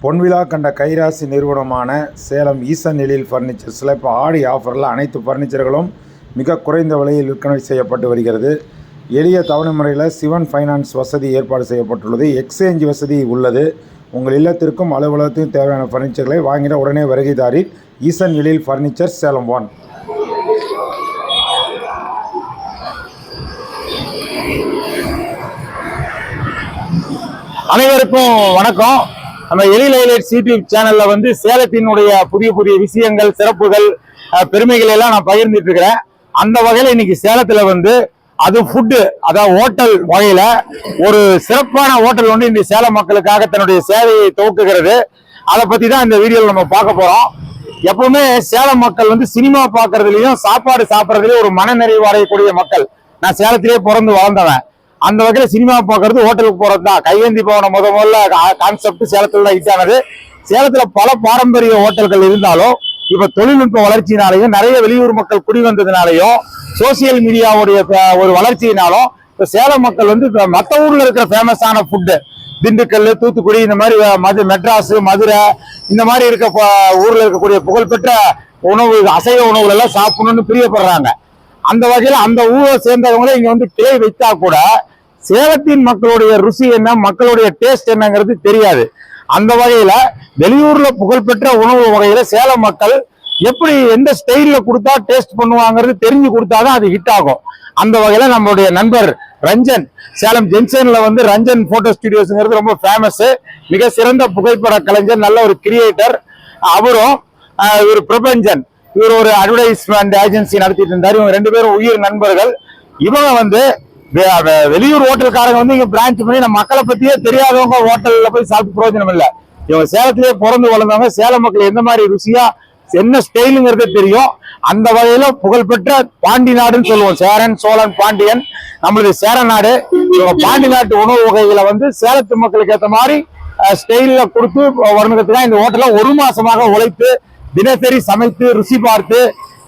பொன்விழா கண்ட கைராசி நிறுவனமான சேலம் ஈசன் எழில் ஃபர்னிச்சர்ஸில் இப்போ ஆடி ஆஃபரில் அனைத்து ஃபர்னிச்சர்களும் மிக குறைந்த விலையில் விற்பனை செய்யப்பட்டு வருகிறது. எளிய தவணை முறையில் சிவன் ஃபைனான்ஸ் வசதி ஏற்பாடு செய்யப்பட்டுள்ளது. எக்ஸ்சேஞ்ச் வசதி உள்ளது. உங்கள் இல்லத்திற்கும் அலுவலகத்திற்கும் தேவையான ஃபர்னிச்சர்களை வாங்கிட உடனே வருகைதாரி ஈசன் எழில் ஃபர்னிச்சர்ஸ் சேலம் 1. அனைவருக்கும் வணக்கம். நம்ம எழில் ஹைலைட்ஸ் யூடியூப் சேனல்ல சேலத்தினுடைய புதிய புதிய விஷயங்கள், சிறப்புகள், பெருமைகள் எல்லாம் நான் பகிர்ந்துட்டு இருக்கிறேன். அந்த வகையில இன்னைக்கு சேலத்துல அது ஃபுட்டு, அதாவது ஹோட்டல் வகையில ஒரு சிறப்பான ஹோட்டல் இந்த சேலம் மக்களுக்காக தன்னுடைய சேவையை துவக்குகிறது. அதை பத்தி தான் இந்த வீடியோவில் நம்ம பார்க்க போறோம். எப்பவுமே சேலம் மக்கள் சினிமா பார்க்கறதுலயும் சாப்பாடு சாப்பிட்றதுலயும் ஒரு மனநிறைவு அடையக்கூடிய மக்கள். நான் சேலத்திலேயே பிறந்து வளர்ந்தவன். அந்த வகையில சினிமா பார்க்கறது, ஹோட்டலுக்கு போறது தான். கையேந்தி பவன முதல்ல கான்செப்ட் சேலத்துல தான் ஹிட் ஆனது. சேலத்துல பல பாரம்பரிய ஹோட்டல்கள் இருந்தாலும் இப்ப தொழில்நுட்ப வளர்ச்சியினாலையும் நிறைய வெளியூர் மக்கள் குடி வந்ததுனாலையும் சோசியல் மீடியாவுடைய ஒரு வளர்ச்சியினாலும் இப்ப சேலம் மக்கள் மற்ற ஊர்ல இருக்கிற ஃபேமஸான ஃபுட்டு, திண்டுக்கல், தூத்துக்குடி, இந்த மாதிரி மெட்ராஸ், மதுரை, இந்த மாதிரி இருக்க ஊர்ல இருக்கக்கூடிய புகழ்பெற்ற உணவு, அசைவ உணவுகள் எல்லாம் சாப்பிடணும்னு பிரியப்படுறாங்க. அந்த வகையில அந்த ஊரை சேர்ந்தவங்களே இங்க கிளை வைத்தா கூட சேலத்தின் மக்களுடைய ருசி என்ன, மக்களுடைய டேஸ்ட் என்னங்கிறது தெரியாது. அந்த வகையில வெளியூர்ல புகழ்பெற்ற உணவு வகையில சேலம் மக்கள் எப்படி எந்த ஸ்டைல்ல கொடுத்தா டேஸ்ட் பண்ணுவாங்கிறது தெரிஞ்சு கொடுத்தாதான் அது ஹிட் ஆகும். அந்த வகையில நம்மளுடைய நண்பர் ரஞ்சன், சேலம் ஜென்சன்ல ரஞ்சன் போட்டோ ஸ்டுடியோஸ்ங்கிறது ரொம்ப ஃபேமஸ். மிக சிறந்த புகைப்பட கலைஞர், நல்ல ஒரு கிரியேட்டர். அவரும் இவர் பிரபஞ்சன், இவர் ஒரு அட்வர்டைஸ்மெண்ட் ஏஜென்சி நடத்திட்டு இருந்தார். இவங்க ரெண்டு பேரும் உயிர் நண்பர்கள். இவங்க வெளியூர் ஹோட்டல்காரங்க இங்க பிரான்ச் பண்ணி நம்ம மக்களை பத்தியே தெரியாதவங்க ஹோட்டல்ல போய் சாப்பிட்டு பிரயோஜனம் இல்லை. இவங்க சேலத்திலேயே பிறந்து வளர்ந்தவங்க. சேலம் மக்கள் எந்த மாதிரி ருசியா என்ன ஸ்டைலுங்கிறது தெரியும். அந்த வகையில புகழ்பெற்ற பாண்டி நாடுன்னு சொல்லுவோம். சேரன், சோழன், பாண்டியன், நம்மளுடைய சேர நாடு. இவங்க பாண்டி நாட்டு உணவு வகைகளை சேலத்து மக்களுக்கு ஏற்ற மாதிரி ஸ்டைல கொடுத்து வரணுங்கிறதுக்காக இந்த ஹோட்டல ஒரு மாசமாக உழைத்து தினசரி சமைத்து ருசி பார்த்து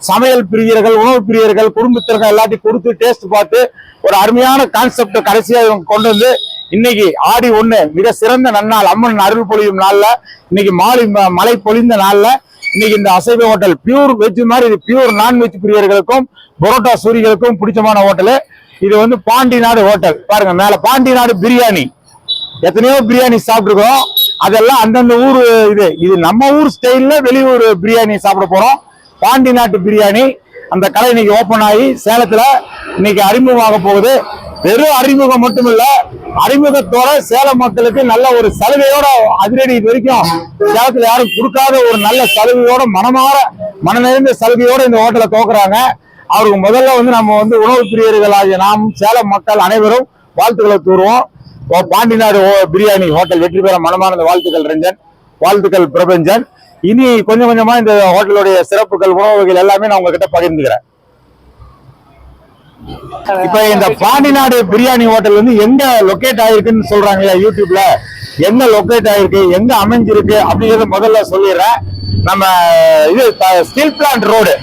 சமையல் பிரியர்கள், உணவு பிரியர்கள், குடும்பத்திற்கு எல்லாத்தையும் கொடுத்து டேஸ்ட் பார்த்து ஒரு அருமையான கான்செப்ட் கடைசியா இவங்க கொண்டு இன்னைக்கு ஆடி 1 மிக சிறந்த நன்னாள், அம்மன் அருள் பொழியும் நாள்ல, இன்னைக்கு மழை பொழிந்த நாள்ல இன்னைக்கு இந்த அசைவ ஹோட்டல் பியூர் வெஜ் மாதிரி, இது பியூர் நான்வெஜ் பிரியர்களுக்கும் பரோட்டா சூரிகளுக்கும் பிடிச்சமான ஹோட்டலு. இது பாண்டி நாடு ஹோட்டல். பாருங்க மேல பாண்டி நாடு பிரியாணி. எத்தனையோ பிரியாணி சாப்பிட்டுருக்கோம். அதெல்லாம் அந்தந்த ஊர். இது நம்ம ஊர் ஸ்டைல்ல வெளியூர் பிரியாணி சாப்பிட போறோம். பாண்டி நாட்டு பிரியாணி. அந்த கடை இன்னைக்கு ஓபன் ஆகி சேலத்துல இன்னைக்கு அறிமுகமாக போகுது. வெறும் அறிமுகம் மட்டும் இல்ல, அறிமுகத்தோட சேலம் மக்களுக்கு நல்ல ஒரு சலுகையோட, அதிரடி இது வரைக்கும் சேலத்துல யாரும் கொடுக்காத ஒரு நல்ல சலுகையோட, மன நிறைந்த சலுகையோட இந்த ஹோட்டலை துவக்குறாங்க. அவருக்கு முதல்ல நம்ம உணவு பிரியர்களாகிய நாம் சேலம் மக்கள் அனைவரும் வாழ்த்துக்களை கூறுவோம். பாண்டி நாடு பிரியாணி ஹோட்டல் வெற்றி பெற மனமார்ந்த வாழ்த்துக்கள் ரஞ்சன், வாழ்த்துக்கள் பிரபஞ்சன். இனி கொஞ்சம் கொஞ்சமா இந்த ஹோட்டலுடைய சிறப்புகள், உணவுகள் எல்லாமே நான் உங்ககிட்ட பகிர்ந்துக்கிறேன். இப்ப இந்த பாண்டி நாடு பிரியாணி ஹோட்டல் எங்க லொக்கேட் ஆயிருக்குன்னு சொல்றாங்களா யூடியூப்ல, எங்க லொக்கேட் ஆயிருக்கு, எங்க அமைஞ்சிருக்கு அப்படிங்கறத முதல்ல சொல்லிடுறேன். நம்ம இது ஸ்டீல் பிளான்ட் ரோடு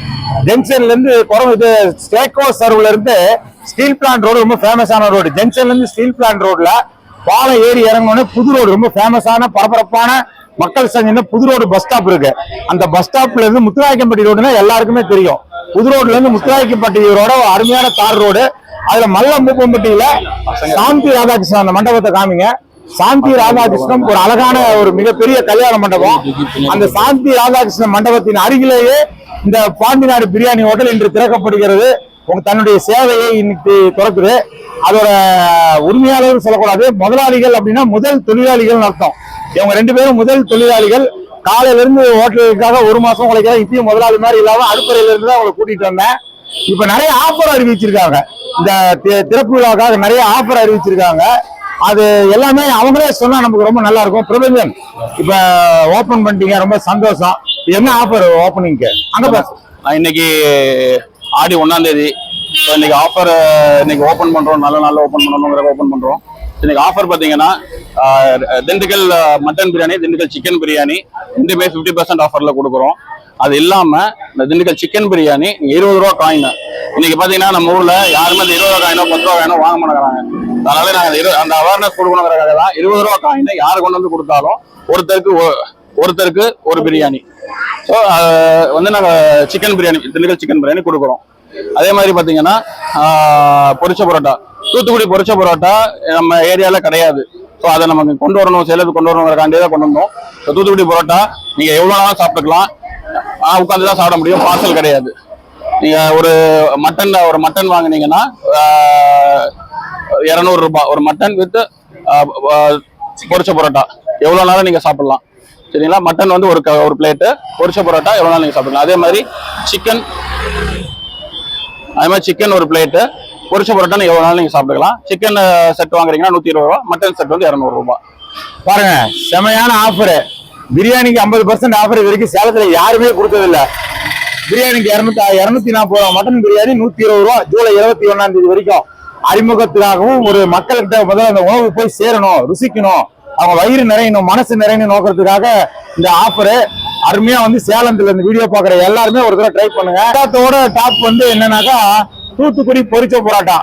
ஜங்ஷன்ல இருந்து ஸ்டேக்கோ சர்வ்ல இருந்து ஸ்டீல் பிளான்ட் ரோடு ரொம்ப ஃபேமஸான ரோடு. ஜங்ஷன்ல இருந்து ஸ்டீல் பிளான்ட் ரோட்ல பாலம் ஏறி இறங்கணும்னு புது ரோடு, ரொம்ப ஃபேமஸான பரபரப்பான மக்கள் சங்கம் புது ரோடு பஸ் ஸ்டாப் இருக்கு. அந்த பஸ் ஸ்டாப்ல இருந்து முத்துராய்க்கம்பட்டி ரோடுன்னா எல்லாருக்குமே தெரியும். புது ரோட்ல இருந்து முத்துராய்க்கம்பட்டி ரோட அருமையான தார் ரோடு. அதுல மல்லம்பூப்பம்பட்டியில சாந்தி ராதாகிருஷ்ணன், அந்த மண்டபத்தை காமிங்க. சாந்தி ராதாகிருஷ்ணன் ஒரு அழகான ஒரு மிகப்பெரிய கல்யாண மண்டபம். அந்த சாந்தி ராதாகிருஷ்ணன் மண்டபத்தின் அருகிலேயே இந்த பாண்டி நாடு பிரியாணி ஹோட்டல் இன்று திறக்கப்படுகிறது. தன்னுடைய சேவையை இன்னைக்கு திறக்குது. அதோட உரிமையாளர்கள் சொல்லக்கூடாது, முதலாளிகள் அப்படின்னா முதல் தொழிலாளிகள் அர்த்தம். இவங்க ரெண்டு பேரும் முதல் தொழிலாளிகள். காலையில இருந்து ஹோட்டலுக்காக ஒரு மாசம் உழைக்கிற, இப்பயும் முதலாளி மாதிரி இல்லாம அடுப்பறையில இருந்து தான் அவங்களை கூட்டிட்டு வந்தேன். இப்ப நிறைய ஆஃபர் அறிவிச்சிருக்காங்க. இந்த திறப்பு விழாவுக்காக நிறைய ஆஃபர் அறிவிச்சிருக்காங்க. அது எல்லாமே அவங்களே சொன்னா நமக்கு ரொம்ப நல்லா இருக்கும். பிரபஞ்சன், இப்ப ஓபன் பண்ணிட்டீங்க, ரொம்ப சந்தோஷம். என்ன ஆஃபர் ஓபனிங்க்கு? அங்க இன்னைக்கு ஆடி 1ஆம் தேதி இன்னைக்கு ஆஃபர் இன்னைக்கு ஓபன் பண்றோம். நல்ல நாள்ல ஓபன் பண்ணணுங்கிற ஓபன் பண்றோம். இன்னைக்கு ஆஃபர் பாத்தீங்கன்னா திண்டுக்கல் மட்டன் பிரியாணி, திண்டுக்கல் சிக்கன் பிரியாணி ரெண்டுமே 50% ஆஃபர்ல கொடுக்குறோம். அது இல்லாம இந்த திண்டுக்கல் சிக்கன் பிரியாணி 20 ரூபா காயின். இன்னைக்கு பாத்தீங்கன்னா நம்ம ஊர்ல யாருமே அந்த 20 ரூபா காயினோ 10 ரூபா காயினோ வாங்க மாட்டேங்கிறாங்க. அதனால நாங்க அந்த அவேர்னஸ் கொடுக்கணுங்கிறதுக்காக தான் 20 ரூபா காயின் யாரு கொண்டு கொடுத்தாலும் ஒருத்தருக்கு ஒரு பிரியாணி. ஸோ வந்து நாங்க சிக்கன் பிரியாணி, திண்டுக்கல் சிக்கன் பிரியாணி கொடுக்குறோம். அதே மாதிரி பாத்தீங்கன்னா பொரிச்ச பரோட்டா, தூத்துக்குடி பொரிச்ச பரோட்டா நம்ம ஏரியால கிடையாது. ஸோ அதை நமக்கு கொண்டு வரணும், சேலத்துக்கு கொண்டு வரணுங்கிறக்காண்டியே தான் கொண்டு வந்தோம். ஸோ தூத்துக்குடி பரோட்டா நீங்க எவ்வளவு நாளும் சாப்பிட்டுக்கலாம், உட்காந்து தான் சாப்பிட முடியும், பார்சல் கிடையாது. நீங்க ஒரு மட்டன் வாங்கினீங்கன்னா 200 ரூபாய் ஒரு மட்டன் வித் பொரிச்ச பரோட்டா எவ்வளவு நாளும் நீங்க சாப்பிடலாம். சரிங்களா? மட்டன் வந்து ஒரு பிளேட்டு, பொரிச்ச பரோட்டா எவ்வளவு நாள் நீங்க சாப்பிடலாம். அதே மாதிரி சிக்கன் ஒரு பிளேட்டு, பொரிச்ச பரோட்டா எவ்வளவு நாள் நீங்க சாப்பிட்டுக்கலாம். சிக்கன் செட் வாங்குறீங்கன்னா 120 ரூபாய், மட்டன் செட் வந்து 200 ரூபாய். பாருங்க, செமையான ஆஃபர். பிரியாணிக்கு 50% ஆஃபர் இது வரைக்கும் சேலத்துல யாருமே கொடுத்ததில்ல. பிரியாணிக்கு 240 ரூபா, மட்டன் பிரியாணி 120 ரூபா. ஜூலை 21ஆம் தேதி வரைக்கும் அறிமுகத்துக்காகவும் ஒரு மக்கள்கிட்ட முதல்ல அந்த உணவு போய் சேரணும், ருசிக்கணும், அவங்க வயிறு நிறையணும், மனசு நிறையணும் நோக்கிறதுக்காக இந்த ஆஃபரு அருமையா வந்து சேலத்துல இந்த வீடியோ பாக்குற எல்லாருமே ஒரு தடவை ட்ரை பண்ணுங்க. எல்லாத்தோட டாப் வந்து என்னன்னாக்கா தூத்துக்குடி பொரிச்ச பரோட்டா.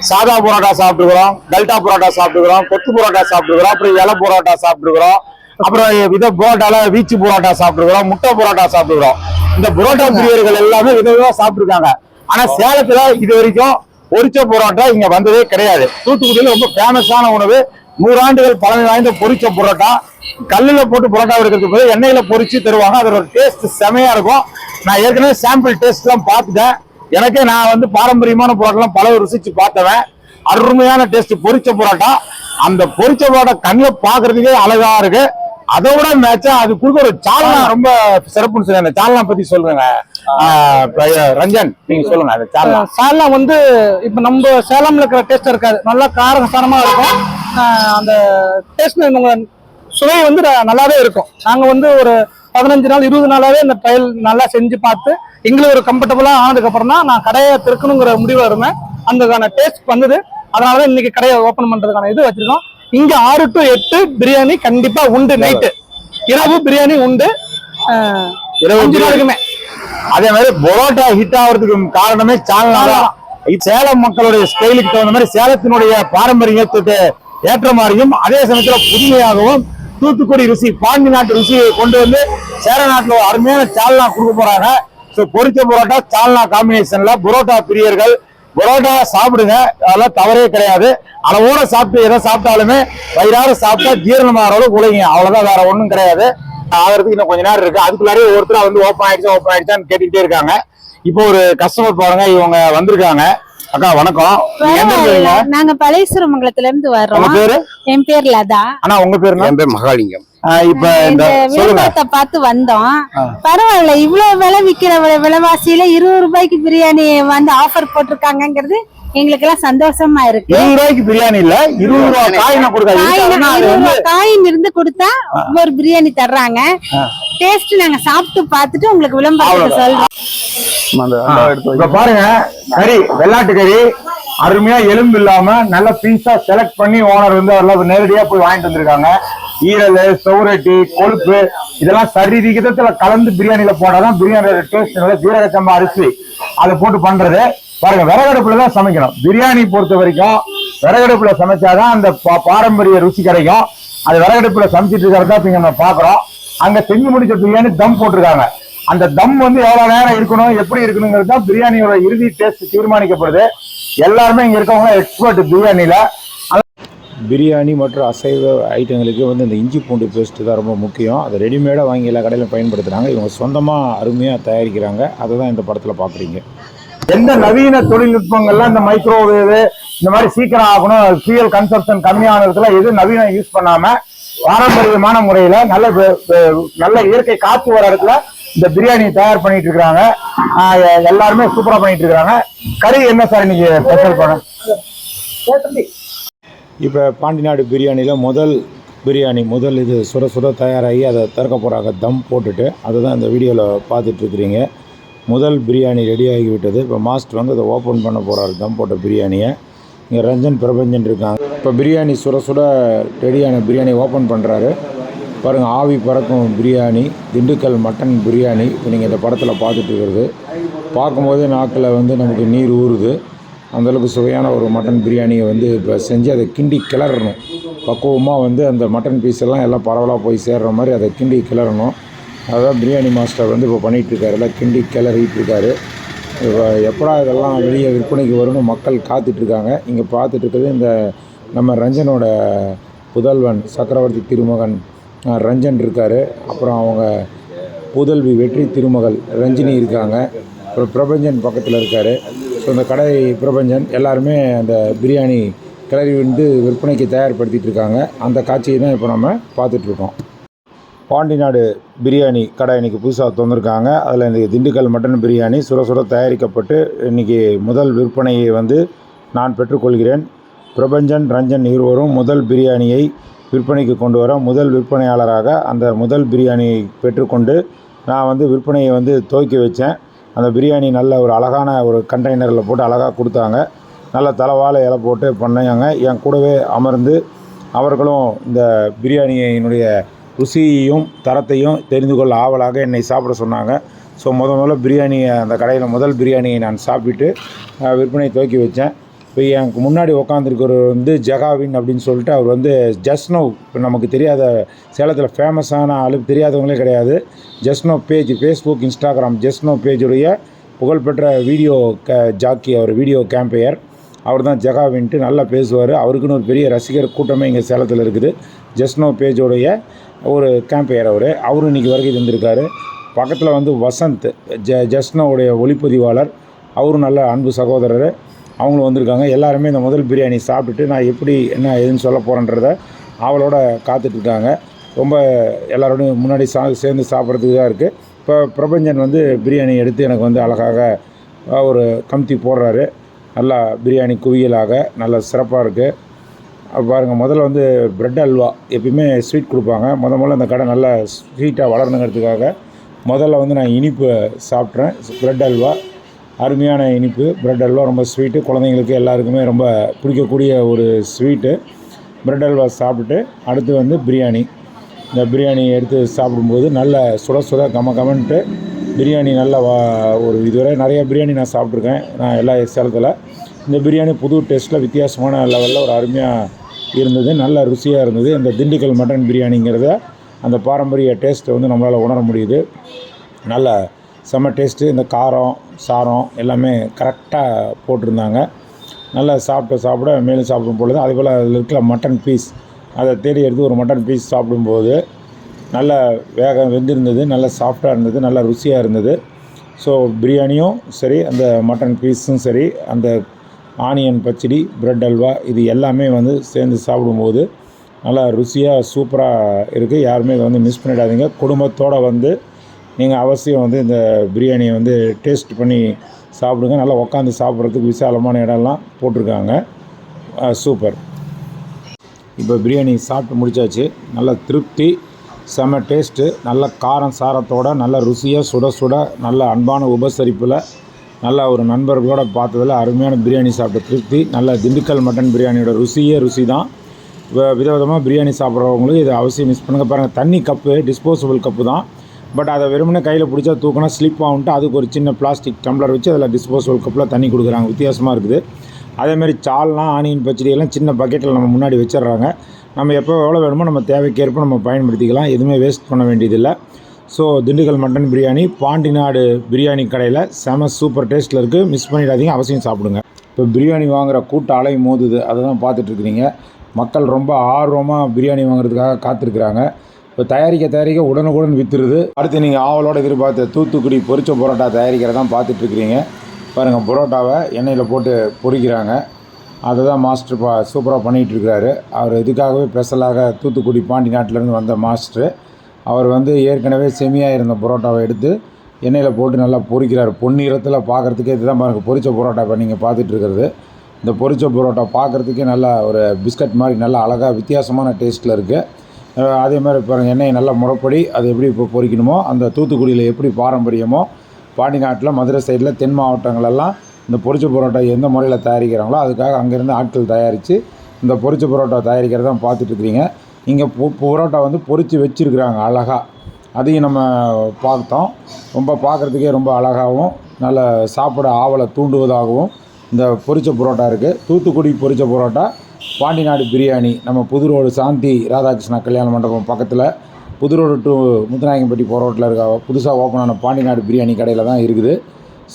சாதா பரோட்டா சாப்பிட்டுக்கிறோம், டல்டா பரோட்டா சாப்பிட்டுக்கிறோம், கொத்து பரோட்டா சாப்பிட்டுக்கிறோம், அப்புறம் இலை பரோட்டா சாப்பிட்டுக்கிறோம், அப்புறம் பரோட்டால வீச்சு பரோட்டா சாப்பிட்டுக்கிறோம், முட்டை பரோட்டா சாப்பிட்டுக்கிறோம். இந்த பரோட்டா பிரியர்கள் எல்லாமே விதவிதமா சாப்பிட்டுருக்காங்க. ஆனா சேலத்துல இது வரைக்கும் பொரிச்ச பரோட்டா இங்க வந்ததே கிடையாது. தூத்துக்குடியில ரொம்ப ஃபேமஸான உணவு, 100 ஆண்டுகள் பழமை வாய்ந்த பொரிச்ச பரோட்டா. கல்லுல போட்டு பரோட்டா எடுக்கிறதுக்கு போது எண்ணெயில பொரிச்சு தருவாங்க. அதோட டேஸ்ட் செமையா இருக்கும். நான் ஏற்கனவே சாம்பிள் டேஸ்ட் எல்லாம் பார்த்துட்டேன். எனக்கே நான் வந்து பாரம்பரியமான பரோட்டா பல ருசிச்சு பார்த்தவன். அருமையான டேஸ்ட் பொரிச்ச பரோட்டா. அந்த பொரிச்ச பரோட்டா கண்ணில் பாக்குறதுக்கே அழகா இருக்கு. அதோட மேட்சா அது கொடுக்குற ஒரு சால்னா ரொம்ப சிறப்புன்னு சொல்லி அந்த சால்னா பத்தி சொல்லுங்க ரஞ்சன், நீங்க சொல்லுங்க. அந்த சால்னா வந்து இப்ப நம்ம சேலம்ல இருக்கிற டேஸ்ட் இருக்காது, நல்லா காரசாரமா இருக்கும். அந்த டேஸ்ட் சுவை வந்து நல்லாவே இருக்கும். நாங்க வந்து ஒரு 15 நாள் 20 நாளாவே இந்த ட்ரையல் நல்லா செஞ்சு பார்த்து எங்களுக்கு ஒரு கம்ஃபர்டபுளா ஆனதுக்கு அப்புறம் தான் நான் கடையை திறக்கணுங்கிற முடிவு இருந்தேன். அதுக்கான டேஸ்ட் வந்தது. அதனாலதான் இன்னைக்கு கடையை ஓபன் பண்றதுக்கான இது வச்சிருக்கோம். இங்க 6 to 8 பிரியாணி கண்டிப்பா உண்டு. நைட்டு இரவு பிரியாணி உண்டு, 5 நாளுக்குமே. அதே மாதிரி பரோட்டா ஹிட் ஆகிறதுக்கு காரணமே சால்னா தான். சேலம் மக்களுடைய ஸ்டைலுக்கு தகுந்த மாதிரி சேலத்தினுடைய பாரம்பரியத்துக்கு ஏற்ற மாதிரியும் அதே சமயத்துல புதுமையாகவும் தூத்துக்குடி ருசி, பாண்டி நாட்டு ருசியை கொண்டு வந்து சேர நாட்டுல ஒரு அருமையான சால்னா கொடுக்க போறாங்க. பொரிச்ச பரோட்டா சால்னா காம்பினேஷன்ல பரோட்டா பிரியர்கள் பரோட்டா சாப்பிடுங்க, அதெல்லாம் தவறே கிடையாது. அளவோட சாப்பிட்டு எதை சாப்பிட்டாலுமே வயிறார சாப்பிட்டா ஜீரணமாகிற அளவுக்கு உழைங்க, அவ்வளவுதான், வேற ஒண்ணும் கிடையாது. ஆகிறதுக்கு இன்னும் கொஞ்ச நேரம் இருக்கு. அதுக்குள்ளாரே ஒருத்தர் வந்து ஓப்பன் ஆயிடுச்சான்னு கேட்டுக்கிட்டே இருக்காங்க. இப்போ ஒரு கஸ்டமர் பாருங்க, இவங்க வந்திருக்காங்க. அக்கா வணக்கம். நாங்க பழையசுரமங்கலத்துல இருந்து வர்றோம். பேரு? என் பேர் லதா. ஆனா உங்க பேரு? என் பேர் மகாலிங்கம். இப்ப இந்த விளம்பரத்தை பார்த்து வந்தோம். பரவாயில்ல, இவ்வளவு விலை விக்கிற விலைவாசியில 20 ரூபாய்க்கு பிரியாணி வந்து ஆஃபர் போட்டிருக்காங்கிறது எங்களுக்கு எல்லாம் சந்தோஷமா இருக்கு. 20 ரூபாய்க்கு பிரியாணி இல்ல, 20 ரூபாய் காயின் இருந்து கொடுத்தா ஒரு பிரியாணி தர்றாங்க. டேஸ்ட் நாங்க சாப்பிட்டு பார்த்துட்டு உங்களுக்கு விளம்பரத்தை சொல்றோம். பாருங்க, கறி வெள்ளாட்டு கறி அருமையா எலும்பு இல்லாம நல்ல பீஸா செலக்ட் பண்ணி ஓனர் வந்து அவர்லாம் நேரடியா போய் வாங்கிட்டு வந்திருக்காங்க. ஈரல், சௌரட்டி, கொழுப்பு இதெல்லாம் சரி விகிதத்துல கலந்து பிரியாணியில போட்டாதான் பிரியாணியோட டேஸ்ட். ஜீரக சம்பா அரிசி அதை போட்டு பண்றது. பாருங்க, விறகடுப்புல தான் சமைக்கணும். பிரியாணி பொறுத்த வரைக்கும் விறகடுப்புல சமைச்சாதான் அந்த பாரம்பரிய ருசி கிடைக்கும். அது விறகடுப்புல சமைச்சிட்டு இருக்கிறதா இப்ப நம்ம பாக்குறோம். அங்க செஞ்சு முடிச்ச பிரியாணி தம் போட்டிருக்காங்க. அந்த தம் வந்து எவ்வளவு நேரம் இருக்கணும், எப்படி இருக்கணுங்கிறது தான் பிரியாணியோட இறுதி டேஸ்ட் தீர்மானிக்கப்படுது. எல்லாருமே இங்க இருக்கவங்க எக்ஸ்பர்ட் பிரியாணியில. பிரியாணி மற்றும் அசைவ ஐட்டங்களுக்கு வந்து இந்த இஞ்சி பூண்டு பேஸ்ட்டு தான் ரொம்ப முக்கியம். அதை ரெடிமேடாக வாங்கி எல்லா கடையிலும் பயன்படுத்துகிறாங்க. இவங்க சொந்தமாக அருமையாக தயாரிக்கிறாங்க. அதை தான் இந்த படத்தில் பார்க்குறீங்க. எந்த நவீன தொழில்நுட்பங்கள்லாம் இந்த மைக்ரோவேவு இந்த மாதிரி சீக்கிரம் ஆகணும், ஃபியூயல் கன்சப்ஷன் கம்மியானதுல எது நவீனம் யூஸ் பண்ணாம பாரம்பரியமான முறையில நல்ல இயற்கை காற்று வர இடத்துல இந்த பிரியாணி தயார் பண்ணிட்டு இருக்காங்க. எல்லாருமே சூப்பரா பண்ணிட்டு இருக்காங்க. கறி என்ன சார் இன்னைக்கு ஸ்பெஷல் பண்ண? இப்போ பாண்டிநாடு பிரியாணியில் முதல் இது சுட சுட தயாராகி அதை திறக்க போகிறாங்க. தம் போட்டுட்டு அதை தான் இந்த வீடியோவில் பார்த்துட்ருக்குறீங்க. முதல் பிரியாணி ரெடி ஆகிவிட்டது. இப்போ மாஸ்டர் வந்து அதை ஓப்பன் பண்ண போகிறாரு, தம் போட்ட பிரியாணியை. இங்கே ரஞ்சன் பிரபஞ்சன் இருக்காங்க. இப்போ பிரியாணி சுட சுட ரெடியான பிரியாணி ஓப்பன் பண்ணுறாரு. பாருங்கள், ஆவி பறக்கும் பிரியாணி, திண்டுக்கல் மட்டன் பிரியாணி. இப்போ நீங்கள் இந்த படத்தில் பார்த்துட்டு இருக்கிறது பார்க்கும்போதே நாக்கில் வந்து நமக்கு நீர் ஊறுது. அந்தளவுக்கு சுவையான ஒரு மட்டன் பிரியாணியை வந்து இப்போ செஞ்சு அதை கிண்டி கிளறணும். பக்குவமாக வந்து அந்த மட்டன் பீஸ் எல்லாம் பரவலாக போய் சேர்கிற மாதிரி அதை கிண்டி கிளறணும். அதுதான் பிரியாணி மாஸ்டர் வந்து இப்போ பண்ணிகிட்ருக்காரு, எல்லாம் கிண்டி கிளறிட்டுருக்காரு. இப்போ எப்படா இதெல்லாம் வெளியே விற்பனைக்கு வரும்னு மக்கள் காத்துட்ருக்காங்க. இங்கே பார்த்துட்ருக்கிறது இந்த நம்ம ரஞ்சனோட புதல்வன் சக்கரவர்த்தி திருமகன் ரஞ்சன் இருக்கார். அப்புறம் அவங்க புதல்வி வெற்றி திருமகள் ரஞ்சினி இருக்காங்க. அப்புறம் பிரபஞ்சன் பக்கத்தில் இருக்கார். ஸோ இந்த கடை பிரபஞ்சன் எல்லாருமே அந்த பிரியாணி கிளறி வந்து விற்பனைக்கு தயார்படுத்திகிட்டு இருக்காங்க. அந்த காட்சியை தான் இப்போ நம்ம பார்த்துட்ருக்கோம். பாண்டிநாடு பிரியாணி கடை இன்றைக்கி புதுசாக திறந்துருக்காங்க. அதில் இந்த திண்டுக்கல் மட்டன் பிரியாணி சுட சுட தயாரிக்கப்பட்டு இன்றைக்கி முதல் விற்பனையை வந்து நான் பெற்றுக்கொள்கிறேன். பிரபஞ்சன் ரஞ்சன் இருவரும் முதல் பிரியாணியை விற்பனைக்கு கொண்டு வர முதல் விற்பனையாளராக அந்த முதல் பிரியாணியை பெற்றுக்கொண்டு நான் வந்து விற்பனையை வந்து துவக்கி வச்சேன். அந்த பிரியாணி நல்ல ஒரு அழகான ஒரு கண்டெய்னரில் போட்டு அழகாக கொடுத்தாங்க. நல்ல தலவாழை இலை போட்டு பண்ணாங்க. என் கூடவே அமர்ந்து அவர்களும் இந்த பிரியாணியினுடைய ருசியையும் தரத்தையும் தெரிந்து கொள்ள ஆவலாக என்னை சாப்பிட சொன்னாங்க. ஸோ முதல்ல பிரியாணியை அந்த கடையில் முதல் பிரியாணியை நான் சாப்பிட்டு விற்பனை துவக்கி வச்சேன். இப்போ எனக்கு முன்னாடி உட்காந்துருக்கிறவர் வந்து ஜகாவின் அப்படின்னு சொல்லிட்டு அவர் வந்து ஜஸ்னோ, இப்போ நமக்கு தெரியாத சேலத்தில் ஃபேமஸான ஆளுக்கு தெரியாதவங்களே கிடையாது. ஜஸ்னோ பேஜ், ஃபேஸ்புக், இன்ஸ்டாகிராம் ஜஸ்னோ பேஜுடைய புகழ்பெற்ற வீடியோ ஜாக்கி, அவர் வீடியோ கேம்பையர். அவர் தான் ஜகாவின்ட்டு நல்லா பேசுவார். அவருக்குன்னு ஒரு பெரிய ரசிகர் கூட்டமே இங்கே சேலத்தில் இருக்குது. ஜஸ்னோ பேஜோடைய ஒரு கேம்பையர் அவரும் இன்றைக்கி வருகை தந்திருக்காரு. பக்கத்தில் வந்து வசந்த் ஜஸ்னோவுடைய ஒளிப்பதிவாளர், அவரும் நல்ல அன்பு சகோதரர், அவங்களும் வந்திருக்காங்க. எல்லாருமே இந்த முதல் பிரியாணி சாப்பிட்டுட்டு நான் எப்படி என்ன ஏதுன்னு சொல்ல போகிறேன்றத அவளோட காத்துட்ருக்காங்க. ரொம்ப எல்லோரோடையும் முன்னாடி சேர்ந்து சாப்பிட்றதுக்கு தான் இருக்குது. இப்போ பிரபஞ்சன் வந்து பிரியாணி எடுத்து எனக்கு வந்து அழகாக ஒரு கம்தி போடுறாரு. நல்லா பிரியாணி குவியலாக நல்ல சிறப்பாக இருக்குது. பாருங்கள், முதல்ல வந்து ப்ரெட் அல்வா எப்பயுமே ஸ்வீட் கொடுப்பாங்க. முதல்ல அந்த கடை நல்லா ஸ்வீட்டாக வளரணுங்கிறதுக்காக முதல்ல வந்து நான் இனிப்பு சாப்பிட்றேன். ப்ரெட் அல்வா அருமையான இனிப்பு. ப்ரெட் அல்வா ரொம்ப ஸ்வீட்டு, குழந்தைங்களுக்கு எல்லாருக்குமே ரொம்ப பிடிக்கக்கூடிய ஒரு ஸ்வீட்டு. ப்ரெட் அல்வா சாப்பிட்டுட்டு அடுத்து வந்து பிரியாணி. இந்த பிரியாணி எடுத்து சாப்பிடும்போது நல்ல சுட சுட கமன்ட்டு பிரியாணி நல்லா ஒரு இதுவரை நிறைய பிரியாணி நான் சாப்பிட்ருக்கேன் நான் எல்லா சேலத்தில். இந்த பிரியாணி புது டேஸ்ட்டில் வித்தியாசமான லெவலில் ஒரு அருமையாக இருந்தது, நல்ல ருசியாக இருந்தது. இந்த திண்டுக்கல் மட்டன் பிரியாணிங்கிறத அந்த பாரம்பரிய டேஸ்ட்டை வந்து நம்மளால் உணர முடியுது. நல்ல செம்ம டேஸ்ட்டு. இந்த காரம் சாரம் எல்லாமே கரெக்டாக போட்டிருந்தாங்க. நல்லா சாப்பிட மேலும் சாப்பிடும் பொழுது அதேபோல் அதில் இருக்கிற மட்டன் பீஸ் அதை தேடி எடுத்து ஒரு மட்டன் பீஸ் சாப்பிடும்போது நல்ல வெந்திருந்தது, நல்ல சாஃப்டாக இருந்தது, நல்ல ருசியாக இருந்தது. ஸோ பிரியாணியும் சரி, அந்த மட்டன் பீஸும் சரி, அந்த ஆனியன் பச்சடி, ப்ரெட் அல்வா இது எல்லாமே வந்து சேர்ந்து சாப்பிடும்போது நல்லா ருசியாக சூப்பராக இருக்குது. யாருமே இதை வந்து மிஸ் பண்ணிடாதீங்க. குடும்பத்தோடு வந்து நீங்கள் அவசியம் வந்து இந்த பிரியாணியை வந்து டேஸ்ட் பண்ணி சாப்பிடுங்க. நல்லா உட்காந்து சாப்பிட்றதுக்கு விசாலமான இடம்லாம் போட்டிருக்காங்க. சூப்பர். இப்போ பிரியாணி சாப்பிட்டு முடித்தாச்சு. நல்ல திருப்தி, செம்ம டேஸ்ட்டு, நல்ல காரம் சாரத்தோடு நல்ல ருசியாக சுட சுட நல்ல அன்பான உபசரிப்பில் நல்ல ஒரு நண்பர்களோடு பார்த்ததில் அருமையான பிரியாணி சாப்பிட்ட திருப்தி. நல்ல திண்டுக்கல் மட்டன் பிரியாணியோட ருசி தான். விதவிதமாக பிரியாணி சாப்பிட்றவங்களுக்கு இதை அவசியம் மிஸ் பண்ணுங்கள். பாருங்கள், தண்ணி கப்பு டிஸ்போசபிள் கப்பு தான். பட் அதை வெறுமனே கையில் பிடிச்சா தூக்கினா ஸ்லிப் ஆகுன்ட்டு அதுக்கு ஒரு சின்ன பிளாஸ்டிக் டம்ளர் வச்சு அதில் டிஸ்போசபிள் கப்பில் தண்ணி கொடுக்குறாங்க. வித்தியாசமாக இருக்குது. அதேமாதிரி சால்னா ஆனியன் பச்சடி எல்லாம் சின்ன பக்கெட்டில் நம்ம முன்னாடி வச்சிடுறாங்க. நம்ம எப்போ எவ்வளோ வேணுமோ நம்ம தேவைக்கேற்ப நம்ம பயன்படுத்திக்கலாம். எதுவுமே வேஸ்ட் பண்ண வேண்டியதில்லை. ஸோ திண்டுக்கல் மட்டன் பிரியாணி பாண்டிநாடு பிரியாணி கடையில் செம சூப்பர் டேஸ்ட்டில் இருக்குது. மிஸ் பண்ணிடாதீங்க, அவசியம் சாப்பிடுங்க. இப்போ பிரியாணி வாங்குகிற கூட்ட அலை மோதுது, அதை தான் பார்த்துட்ருக்குறீங்க. மக்கள் ரொம்ப ஆர்வமாக பிரியாணி வாங்குறதுக்காக காத்திருக்கிறாங்க. இப்போ தயாரிக்க உடனுக்குடன் விற்றுருது. அடுத்து நீங்கள் ஆவலோடு எதிர்பார்த்த தூத்துக்குடி பொரிச்ச பரோட்டா தயாரிக்கிறதான் பார்த்துட்ருக்குறீங்க. பாருங்கள், பரோட்டாவை எண்ணெயில் போட்டு பொரிக்கிறாங்க. அதை தான் மாஸ்டர் சூப்பராக பண்ணிகிட்ருக்கிறாரு. அவர் இதுக்காகவே ஸ்பெஷலாக தூத்துக்குடி பாண்டி நாட்டிலேருந்து வந்த மாஸ்டரு. அவர் வந்து ஏற்கனவே செமியாக இருந்த பரோட்டாவை எடுத்து எண்ணெயில் போட்டு நல்லா பொரிக்கிறார். பொன்னிறத்தில் பார்க்குறதுக்கே இதுதான் பாருங்கள் பொரிச்ச பரோட்டா. இப்போ நீங்கள் பார்த்துட்ருக்கிறது இந்த பொரிச்ச பரோட்டா பார்க்குறதுக்கே நல்லா ஒரு பிஸ்கட் மாதிரி நல்லா அழகாக வித்தியாசமான டேஸ்ட்டில் இருக்குது. அதே மாதிரி பாருங்கள், எண்ணெயை நல்லா முறைப்படி அது எப்படி இப்போ பொரிக்கணுமோ, அந்த தூத்துக்குடியில் எப்படி பாரம்பரியமோ பாண்டி நாட்டில் மதுரை சைடில் தென் மாவட்டங்களெல்லாம் இந்த பொரிச்ச பரோட்டா எந்த முறையில் தயாரிக்கிறாங்களோ அதுக்காக அங்கேருந்து ஆட்கள் தயாரித்து இந்த பொரிச்ச பரோட்டா தயாரிக்கிறதான் பார்த்துட்ருக்குறீங்க. இங்கே பரோட்டா வந்து பொரித்து வச்சுருக்குறாங்க அழகாக. அதையும் நம்ம பார்த்தோம். ரொம்ப பார்க்குறதுக்கே ரொம்ப அழகாகவும் நல்ல சாப்பிட ஆவலை தூண்டுவதாகவும் இந்த பொரிச்ச புரோட்டா இருக்குது. தூத்துக்குடி பொரிச்ச புரோட்டா, பாண்டிநாடு பிரியாணி நம்ம புது ரோடு சாந்தி ராதாகிருஷ்ணா கல்யாண மண்டபம் பக்கத்தில் புது ரோடு டு முத்துநாயக்கம்பட்டி போகிற ரோட்டில் இருக்க புதுசாக ஓப்பன் ஆன பாண்டிநாடு பிரியாணி கடையில் தான் இருக்குது.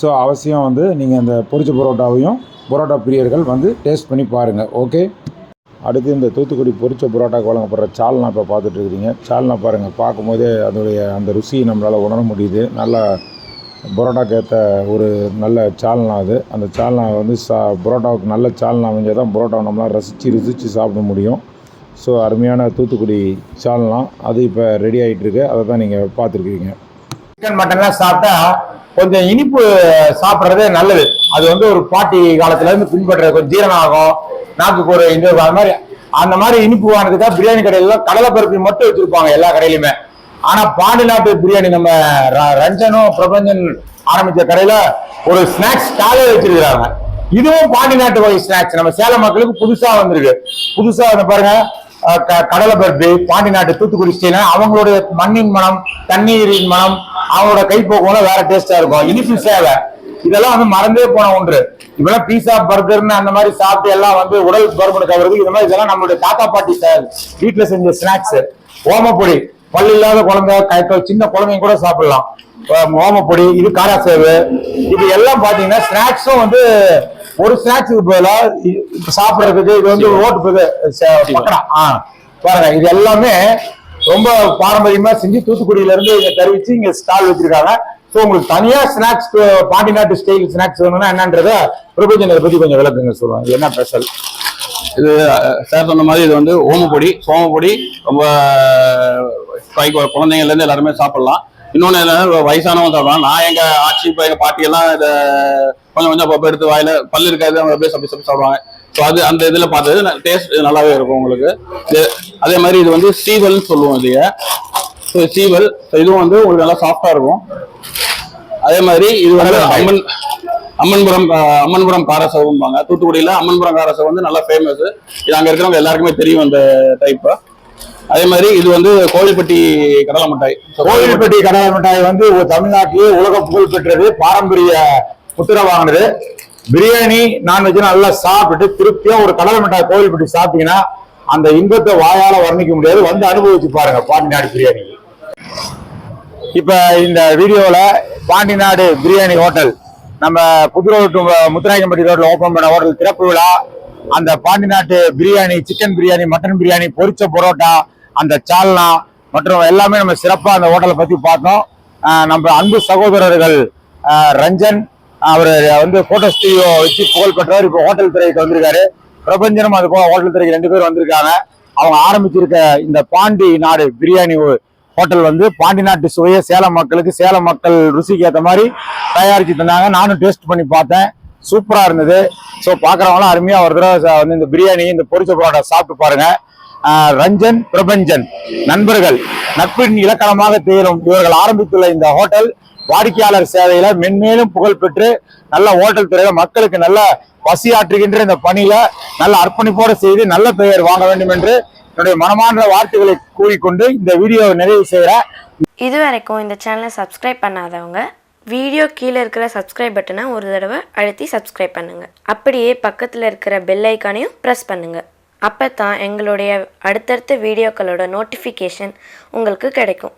ஸோ அவசியம் வந்து நீங்கள் அந்த பொரிச்ச புரோட்டாவையும் புரோட்டா பிரியர்கள் வந்து டேஸ்ட் பண்ணி பாருங்கள். ஓகே. அடுத்து இந்த தூத்துக்குடி பொரிச்ச புரோட்டாக்கு வழங்கப்படுற சால்னா இப்போ பார்த்துட்ருக்குறீங்க. சால்னா பாருங்கள், பார்க்கும்போதே அதோடைய அந்த ருசி நம்மளால் உணர முடியுது. நல்லா புரோட்டாக்கு ஏற்ற ஒரு நல்ல சால்னா அது. அந்த சால்னா வந்து புரோட்டாவுக்கு நல்ல சால்னா அமைஞ்சால் தான் புரோட்டாவை நம்மளால் ருசித்து சாப்பிட முடியும். ஸோ அருமையான தூத்துக்குடி சால்னா அது இப்போ ரெடி ஆகிட்டுருக்கு. அதை தான் நீங்கள் பார்த்துருக்கீங்க. சிக்கன் மட்டன்லாம் சாப்பிட்டா கொஞ்சம் இனிப்பு சாப்பிட்றது நல்லது. அது வந்து ஒரு பாட்டி காலத்துலேருந்து பின்பற்றுறது, கொஞ்சம் ஜீரணம் ஆகும், நாக்குக்கு ஒரு இந்த அந்த மாதிரி இனிப்பு வாங்கினதுக்காக பிரியாணி கடையிலாம் கடலைப்பருப்பி மட்டும் வச்சுருப்பாங்க எல்லா கடையிலுமே. ஆனா பாண்டிநாட்டு பிரியாணி நம்ம ரஞ்சனும் பிரபஞ்சன் ஆரம்பிச்ச கடையில ஒரு ஸ்நாக்ஸ் ஸ்டாலே வச்சிருக்காங்க. இதுவும் பாண்டிநாட்டு வகை ஸ்நாக்ஸ் நம்ம சேலம் மக்களுக்கு புதுசா வந்திருக்கு. புதுசா வந்து பாருங்க, கடலை பருப்பு பாண்டிநாட்டு தூத்துக்குடி ஸ்டைல அவங்களுடைய மண்ணின் மனம், தண்ணீரின் மனம், அவங்களோட கைப்போக்கம் வேற டேஸ்டா இருக்கும். இனிப்பு சேவை இதெல்லாம் வந்து மறந்தே போன ஒன்று. இப்பெல்லாம் பீஸா பர்கர்னு அந்த மாதிரி சாப்பிட்டு எல்லாம் வந்து உடல் பருமனுக்கு கவருது. இந்த மாதிரி இதெல்லாம் நம்மளுடைய தாத்தா பாட்டி வீட்டுல செஞ்ச ஸ்நாக்ஸ். ஓமப்பொடி, பல்லு இல்லாத குழந்தை, சின்ன குழந்தைங்க கூட சாப்பிடலாம். ஓமப்பொடி, இது காராசேவு, இது எல்லாம் பாத்தீங்கன்னா ஸ்நாக்ஸும் வந்து ஒரு ஸ்நாக்ஸுக்கு பதிலா சாப்பிடறதுக்கு இது வந்து பக்கடா பாருங்க. இது எல்லாமே ரொம்ப பாரம்பரியமா செஞ்சு தூத்துக்குடியில இருந்து இங்க தெரிவிச்சு இங்க ஸ்டால் வச்சிருக்காங்க. ஸோ உங்களுக்கு தனியா ஸ்நாக்ஸ் பாண்டிநாட்டு ஸ்டைல் ஸ்நாக்ஸ் வேணும்னா என்னன்றத பிரபஞ்சன் இதை பத்தி கொஞ்சம் விளக்குங்க, சொல்லுவாங்க என்ன ஸ்பெஷல். இது சார் சொன்ன மாதிரி இது வந்து ஓமப்பொடி, சோமப்பொடி ரொம்ப குழந்தைங்கள்ல இருந்து எல்லாருமே சாப்பிடலாம். இன்னொன்னு வயசானவங்க சாப்பிடலாம். நான் எங்க ஆட்சி இப்போ எங்க பாட்டி எல்லாம் இதை கொஞ்சம் கொஞ்சம் அப்பப்போ எடுத்து வாயில பல்லு இருக்காது அவங்க அப்படியே சாப்பிடுவாங்க. ஸோ அது அந்த இதுல பார்த்தது டேஸ்ட் நல்லாவே இருக்கும் உங்களுக்கு. அதே மாதிரி இது வந்து சீவல்னு சொல்லுவோம் இல்லையா. ஸோ சீவல் இதுவும் வந்து உங்களுக்கு நல்லா சாஃப்டா இருக்கும். அதே மாதிரி இது வந்து அம்மன்புரம் காரசவும்பாங்க. தூத்துக்குடியில அம்மன்புரம் காரசவு வந்து நல்லா ஃபேமஸ். இது அங்க இருக்கிறவங்க எல்லாருக்குமே தெரியும் அந்த டைப். அதே மாதிரி இது வந்து கோவில்பட்டி கடலை மிட்டாய். கோவில்பட்டி கடலை மிட்டாய் வந்து தமிழ்நாட்டிலேயே உலக புகழ் பெற்றது, பாரம்பரிய முத்திரை வாங்கினது. பிரியாணி நான்வெஜ் நல்லா சாப்பிட்டு திருப்தியா ஒரு கடலை மிட்டாய் கோவில்பட்டி சாப்பிட்டீங்கன்னா அந்த இன்பத்தை வாயால வர்ணிக்க முடியாது. வந்து அனுபவிச்சு பாருங்க பாண்டிநாடு பிரியாணி. இப்ப இந்த வீடியோல பாண்டிநாடு பிரியாணி ஹோட்டல் நம்ம புது ரோடு முத்துநாயக்கம்பட்டி ரோட்ல ஓபன் பண்ண ஹோட்டல் திறப்பு விழா, அந்த பாண்டிநாட்டு பிரியாணி, சிக்கன் பிரியாணி, மட்டன் பிரியாணி, பொரிச்ச பரோட்டா, அந்த சால்னா மற்றும் எல்லாமே நம்ம சிறப்பா அந்த ஹோட்டலை பத்தி பார்த்தோம். நம்ம அன்பு சகோதரர்கள் ரஞ்சன் அவர் வந்து போட்டோ ஸ்டுடியோ வச்சு புகழ் பெற்றவர். இப்போ ஹோட்டல் துறைக்கு வந்திருக்காரு. பிரபஞ்சனும் அது போல ஹோட்டல் துறைக்கு 2 பேர் வந்திருக்காங்க. அவங்க ஆரம்பிச்சிருக்க இந்த பாண்டி நாடு பிரியாணி ஹோட்டல் வந்து பாண்டி நாட்டு சுவையை சேலம் மக்களுக்கு, சேலம் மக்கள் ருசிக்கு ஏற்ற மாதிரி தயாரிச்சு தந்தாங்க. நானும் டேஸ்ட் பண்ணி பார்த்தேன், சூப்பரா இருந்தது. ஸோ பாக்குறவங்களாம் அருமையா ஒரு தடவை வந்து இந்த பிரியாணி, இந்த பொரிச்ச பரோட்டா சாப்பிட்டு பாருங்க. ரஞ்சன், பிரபஞ்சன் நண்பர்கள் நட்பின் இலக்கணமாக தேரும் இவர்கள் ஆரம்பித்துள்ள இந்த ஹோட்டல் வாடிக்கையாளர் சேவையில மென்மேலும் புகழ் பெற்று நல்ல ஹோட்டல் துறையில மக்களுக்கு நல்ல பசியாற்றுகின்ற இந்த பணியில நல்ல அர்ப்பணிப்போடு செய்து நல்ல பெயர் வாங்க வேண்டும் என்று என்னுடைய மனமார்ந்த வார்த்தைகளை கூறிக்கொண்டு இந்த வீடியோவை நிறைவு செய்கிறேன். இதுவரைக்கும் இந்த சேனலை சப்ஸ்கிரைப் பண்ணாதவங்க வீடியோ கீழே இருக்கிற சப்ஸ்கிரைப் பட்டனை ஒரு தடவை அழுத்தி சப்ஸ்கிரைப் பண்ணுங்கள். அப்படியே பக்கத்தில் இருக்கிற பெல் ஐக்கானையும் ப்ரெஸ் பண்ணுங்கள். அப்போ தான் எங்களுடைய அடுத்தடுத்த வீடியோக்களோட நோட்டிஃபிகேஷன் உங்களுக்கு கிடைக்கும்.